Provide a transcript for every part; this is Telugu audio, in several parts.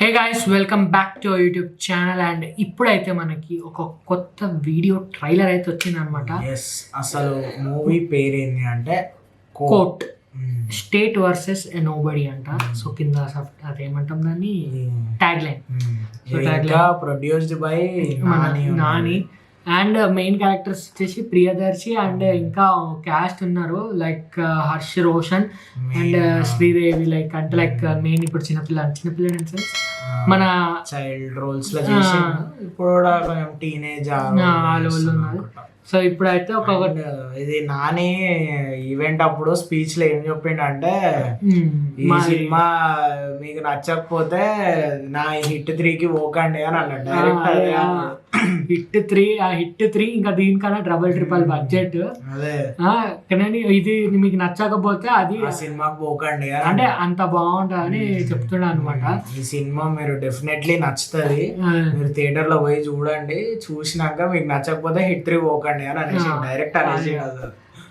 Hey guys, welcome back to our YouTube channel. And ఇప్పుడైతే మనకి ఒక కొత్త వీడియో ట్రైలర్ అయితే వచ్చింది అనమాట. అసలు మూవీ పేరు ఏంటి అంటే కోర్ట్ స్టేట్ వర్సెస్ ఎ నోబడీ అంట. సో కింద అదేమంటాం దాన్ని tag line. So tag line produced by Nani and main characters వచ్చేసి ప్రియదర్శి అండ్ ఇంకా క్యాస్ట్ ఉన్నారు like Harsh Roshan and Sridevi. Like అంటే లైక్ మెయిన్ ఇప్పుడు చిన్నపిల్ల మన చైల్డ్ రోల్స్ లో చేసి ఇప్పుడు కూడా కొంచెం టీనేజ్ ఉన్నారు. సో ఇప్పుడైతే ఒక ఇది నాని ఈవెంట్ అప్పుడు స్పీచ్ లో ఏం చెప్పిండంటే ఈ సినిమా మీకు నచ్చకపోతే నా హిట్ 3కి పోకండి అని అన్నాడు డైరెక్ట్. హిట్ 3 ఇంకా దీనికన్నా ట్రిపుల్ బడ్జెట్. కానీ ఇది మీకు నచ్చకపోతే అది సినిమాకి పోకండి అంటే అంత బాగుంటదని చెప్తున్నా అనమాట. ఈ సినిమా మీరు డెఫినెట్లీ నచ్చుతుంది, మీరు థియేటర్ లో పోయి చూడండి, చూసినాక మీకు నచ్చకపోతే హిట్ 3 పోకండి అని అనేసి డైరెక్ట్ అనేసి.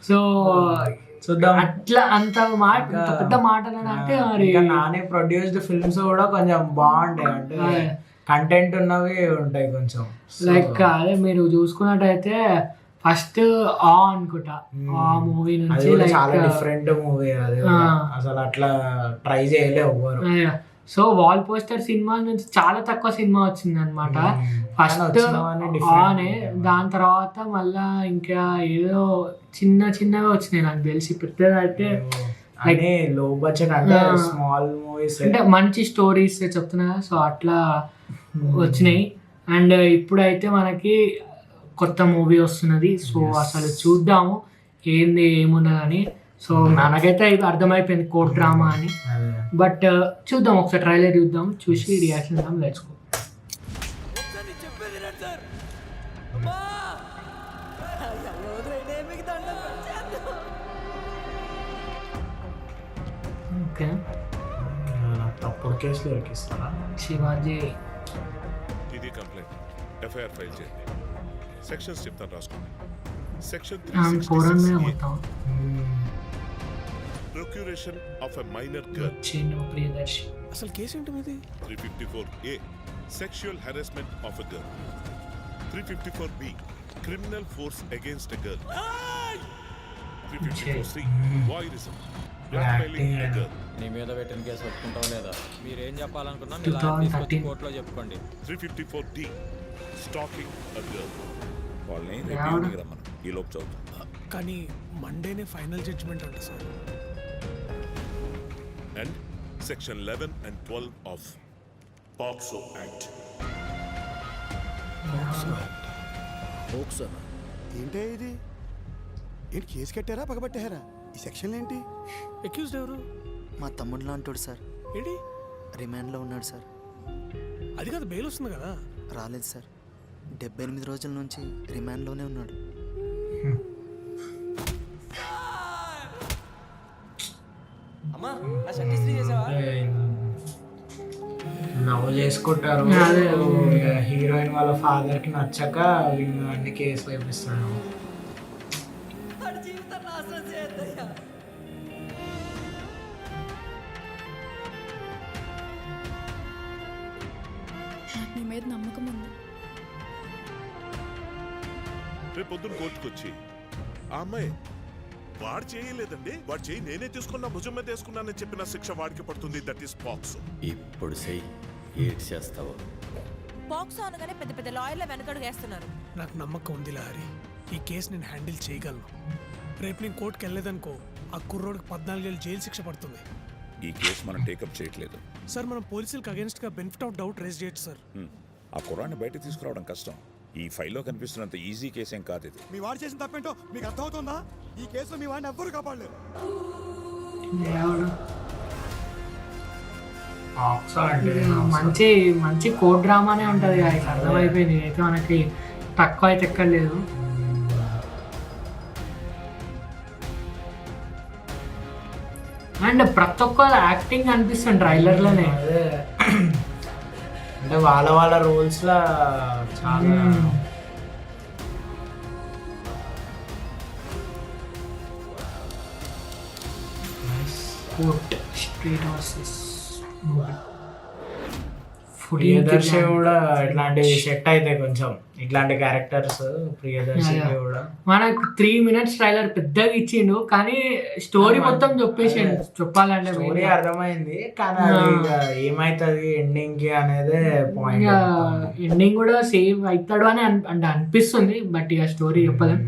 సో చూద్దాం అట్లా అంత మాట పెద్ద మాట అంటే నాని ప్రొడ్యూస్డ్ ఫిల్మ్స్ కూడా కొంచెం బాగుంటాయి, అంటే కంటెంట్ ఉన్నవి ఉంటాయి కొంచెం. లైక్ అదే మీరు చూసుకున్నట్టయితే ఫస్ట్ అనుకుంటా ఆ మూవీ నుంచి చాలా డిఫరెంట్ మూవీ అది, అసలు అట్లా ట్రై చేయలే ఎవ్వరు. సో వాల్ పోస్టర్ సినిమా నుంచి చాలా తక్కువ సినిమా వచ్చింది అనమాట. ఫస్ట్ ఆనే, దాని తర్వాత మళ్ళా ఇంకా ఏదో చిన్నగా వచ్చినాయి నాకు తెలిసి. పెద్దది అయితే లైక్ లో బడ్జెట్ అంటే స్మాల్ మూవీస్ అంటే మంచి స్టోరీస్ చెప్తున్నా. సో అట్లా వచ్చినాయి. అండ్ ఇప్పుడైతే మనకి కొత్త మూవీ వస్తున్నది. సో అసలు చూద్దాము ఏమున్నదని. సో మనకైతే అర్థమైపోయింది కోర్ట్ డ్రామా అని. బట్ చూద్దాం, ఒకసారి ట్రైలర్ చూద్దాం, చూసి రియాక్షన్ ఇద్దాం. Let's go. ఓకే, తప్పుడు కేసులు ఎక్కిస్తారా? శివాజీ ఇది కంప్లైంట్, ఎఫ్ఐఆర్ ఫైల్ చేయండి. సెక్షన్స్ చెప్తాను రాసుకోండి. Section procuration of a minor girl. Priyadarshi అసలు కేసు ఏంటి మీది? 354A sexual harassment of a girl. 354B criminal force against a girl. 354C voyeurism, blackmailing a girl. నీ మీద పెట్టిన కేసు ఒప్పుకుంటావు లేదా? మీరు ఏం చెప్పాలనుకున్నా మీ లాయర్ తీసుకొచ్చి కోర్టులో చెప్పుకోండి. 354D stacking a girl. వాళ్ళని రివ్యూకి రమ్మను, ఈ లోపు చదువుతాం. కానీ మండేనే ఫైనల్ జడ్జిమెంట్ అంట sir. And section 11 and 12 of POCSO act. ఏంటే ఇది? ఏంటి కేసు కట్టారా పగబట్టారా? ఈ సెక్షన్ ఏంటి? అక్యూజ్డ్ ఎవరు? మా తమ్ముడు లాంటోడు సార్. ఏంటి? రిమాండ్లో ఉన్నాడు సార్. అది కాదు, బెయిల్ వస్తుంది కదా. రాలేదు సార్, 78 రోజుల నుంచి రిమాండ్లోనే ఉన్నాడు. నవ్వు చేసుకుంటారు. హీరోయిన్ వాళ్ళ ఫాదర్ కి నచ్చక వీళ్ళు అన్ని కేసులు వేపిస్తాడు. నీ మీద నమ్మకం ఉంది. రేపు పొద్దున్న కోర్టుకు వచ్చి ఆ అమ్మాయి వాడు చేయలేదండి, వాడు చేయి నేనే తీసుకున్నా, భుజం మీద వేసుకున్నానని చెప్పిన శిక్ష వాడికి పడుతుంది. That is POCSO. ఇప్పుడు చెయ్యి, ఏడ్ చేస్తావు. పాక్సో అనగానే పెద్ద పెద్ద లాయర్ల వెనకడుగు వేస్తున్నారు. నాకు నమ్మకం ఉంది లహరి, ఈ కేసు నేను హ్యాండిల్ చేయగలను. రేపు నేను కోర్టుకు వెళ్ళలేదనుకో, ఆ కుర్రోడికి 14 ఏళ్ళు జైలు శిక్ష పడుతుంది. ఈ కేసు మనం టేకప్ చేయట్లేదు సార్. మనం పోలీసులకు అగేన్స్ట్ గా బెనిఫిట్ ఆఫ్ డౌట్ రేజ్ చేయొచ్చు సార్. ఆ కుర్రాన్ని బయట తీసుకురావడం కష్టం. ఈ ఫైల్లో కనిపిస్తున్నంత ఈజీ కేసు ఏం కాదు ఇది. మీ వాడు చేసిన తప్పేంటో మీకు అర్థమవుతుందా? ఈ కేసులో మీ వాడిని ఎవ్వరు కాపాడలేరు. మంచి కోర్ట్ డ్రామానే ఉంటుంది. అర్థమైపోయింది. అయితే మనకి తక్కువ అయితే ఎక్కర్లేదు. అండ్ ప్రతి ఒక్క యాక్టింగ్ అనిపిస్తుంది ట్రైలర్లోనే. అంటే వాళ్ళ రోల్స్ లా చాలా కోర్ట్ స్ట్రీట్ వర్సెస్ ప్రియదర్శి కూడా ఇట్లాంటివి సెట్ అయితే కొంచెం ఇట్లాంటి క్యారెక్టర్స్ ప్రియదర్శి కూడా మనకు 3 minutes ట్రైలర్ పెద్దగా ఇచ్చిండు కానీ స్టోరీ మొత్తం చెప్పేసిండు చెప్పాలంటే స్టోరీ అర్థమైంది కానీ అది ఇక ఏమైతుంది ఎండింగ్ కి అనేది పాయింట్. ఎండింగ్ కూడా సేవ్ అవుతాడు అని అంటే అనిపిస్తుంది బట్ ఇక స్టోరీ చెప్పలేం.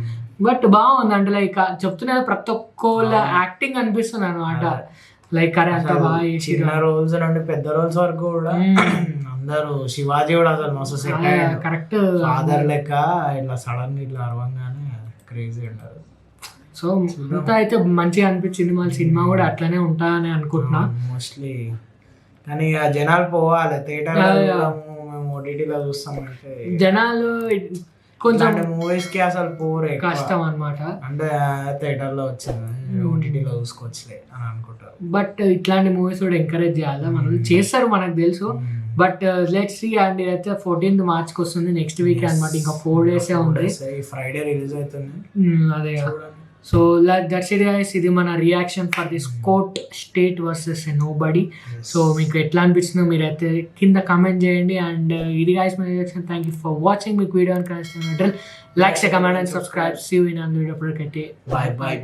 బట్ బాగుంది అంటే లైక్ చెప్తున్నది ప్రతి ఒక్కళ్ళ యాక్టింగ్ అనిపిస్తుంది అనమాట. లైక్ అరే అంత బాగా చిన్న రోల్స్ నుండి పెద్ద రోల్స్ వరకు కూడా అందరూ శివాజీ కూడా అసలు మస్తు సెట్ అయ్యాడు. కరెక్ట్ ఫాదర్ లెక్క ఇట్లా సడన్ గా ఇట్లా అరవంగానే క్రేజీ ఉంటారు. సో అంతా అయితే మంచిగా అనిపించింది. మళ్ళీ సినిమా కూడా అట్లనే ఉంటాయని అనుకుంటున్నా మోస్ట్లీ. కానీ ఇక జనాలు పోవాలి థియేటర్ మేము ఓటీటీలో చూస్తామంటే జనాలు కొంచెం మూవీస్ కి అసలు పోరే కష్టం అనమాట. అంటే థియేటర్ లో వచ్చింది ఓటీటీలో చూసుకోవచ్చులే అని అనుకుంటారు. బట్ ఇట్లాంటి మూవీస్ కూడా ఎంకరేజ్ చేయాలి, మనం చేస్తారు మనకు తెలుసు. But let's see. అండ్ ఇదైతే 14th March వస్తుంది, నెక్స్ట్ వీక్ అనమాట. ఇంకా 4 days ఉంది. ఫ్రైడే రిలీజ్ అవుతుంది. అదే సో దట్స్ ఇట్ గైస్. ఇది మన reaction for this court state versus nobody. So మీకు ఎట్లా అనిపిస్తుందో మీరైతే కింద కమెంట్ చేయండి. అండ్ ఇది గైస్ మన reaction. Thank you for watching. మీకు video connect like, comment and subscribe. See you in an video. Bye by.